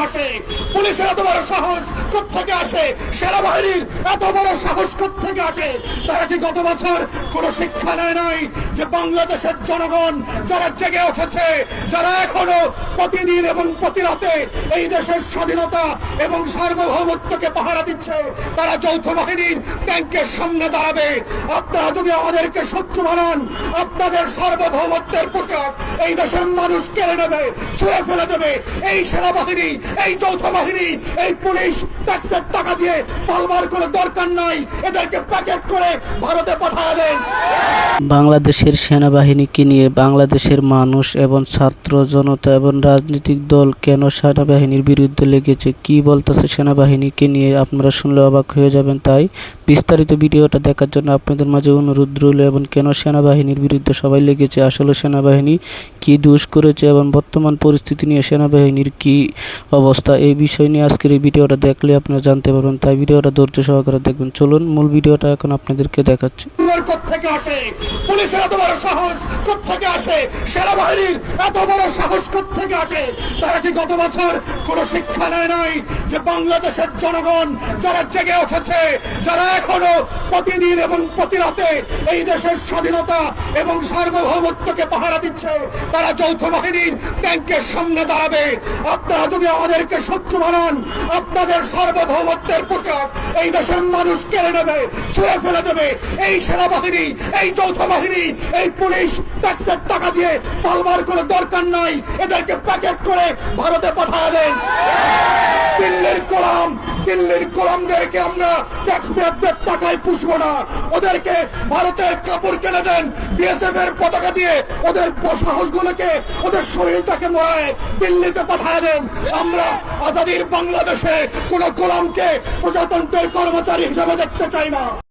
আসে? পুলিশের এত বড় সাহস কোত্থেকে আসে? সেনাবাহিনীর এত বড় সাহস কোত্থেকে আসে? তারা কি গত বছর কোন শিক্ষা নেয় নাই যে বাংলাদেশের জনগণ যারা জেগে উঠেছে, যারা এখনো প্রতিদিন এবং প্রতি রাতে এই দেশের স্বাধীনতা এবং সার্বভৌমত্বকে পাহারা দিচ্ছে, তারা যৌথ বাহিনীর ট্যাঙ্কের সামনে দাঁড়াবে? আপনারা যদি আমাদেরকে শত্রু বানান, আপনাদের সার্বভৌমত্বের পোশাক এই দেশের মানুষ কেড়ে নেবে, ছুঁড়ে ফেলে দেবে। এই সেনাবাহিনী, এই যৌথ বাহিনী, এই পুলিশ ট্যাক্সের টাকা দিয়ে পালবার কোনো দরকার নাই। এদেরকে প্যাকেট করে ভারতে পাঠিয়ে দেন। বাংলাদেশের সেনাবাহিনীকে নিয়ে বাংলাদেশের মানুষ এবং ছাত্র জনতা এবং রাজনৈতিক দল কেন সেনাবাহিনীর বিরুদ্ধে লেগেছে, কি বলতেছে সেনাবাহিনীকে নিয়ে আপনারা শুনলে অবাক হয়ে যাবেন। তাই বিস্তারিত ভিডিওটা দেখার জন্য আপনাদের মাঝে অনুরোধ রইল। এবং কেন সেনাবাহিনীর বিরুদ্ধে সবাই লেগেছে, আসলে সেনাবাহিনী কি দোষ করেছে এবং বর্তমান পরিস্থিতি নিয়ে সেনাবাহিনীর কি অবস্থা, এই বিষয় নিয়ে আজকের এই ভিডিওটা দেখলে আপনারা জানতে পারবেন। তাই ভিডিওটা ধৈর্য সহকারে দেখবেন। চলুন মূল ভিডিওটা এখন আপনাদেরকে দেখাচ্ছি। কোত্থেকে আসে? পুলিশের এত বড় সাহস কোত্থেকে আসে? সেনাবাহিনীর এত বড় সাহস কোত্থেকে আসে? তারা কি গত বছর কোন শিক্ষা নেয় নাই যে বাংলাদেশের জনগণ যারা জেগে উঠেছে, যারা এখনো প্রতিদিন এবং প্রতি রাতে এই দেশের স্বাধীনতা এবং সার্বভৌমত্বকে পাহারা দিচ্ছে, তারা যৌথ বাহিনীর ট্যাঙ্কের সামনে দাঁড়াবে? আপনারা যদি আমাদেরকে শত্রু বানান, আপনাদের সার্বভৌমত্বের পোশাক এই দেশের মানুষ কেড়ে নেবে, ছুঁড়ে ফেলে দেবে। এই সেনাবাহিনী, এই যৌথ বাহিনী, এই পুলিশ ট্যাক্সের টাকা দিয়ে পালবার কোনো দরকার নাই। এদেরকে প্যাকেট করে ভারতে পাঠিয়ে দেন। দিল্লির গোলামদেরকে আমরা ট্যাক্সপেয়ারদের টাকায় পুষবো না। ওদেরকে ভারতের কাপড় কিনে দেন, বিএসএফ এর পতাকা দিয়ে ওদের সাহসগুলোকে, ওদের শরীরটাকে মোড়ায় দিল্লিতে পাঠিয়ে দেন। আমরা আজাদির বাংলাদেশে কোন গোলামকে প্রজাতন্ত্রের কর্মচারী হিসেবে দেখতে চাই না।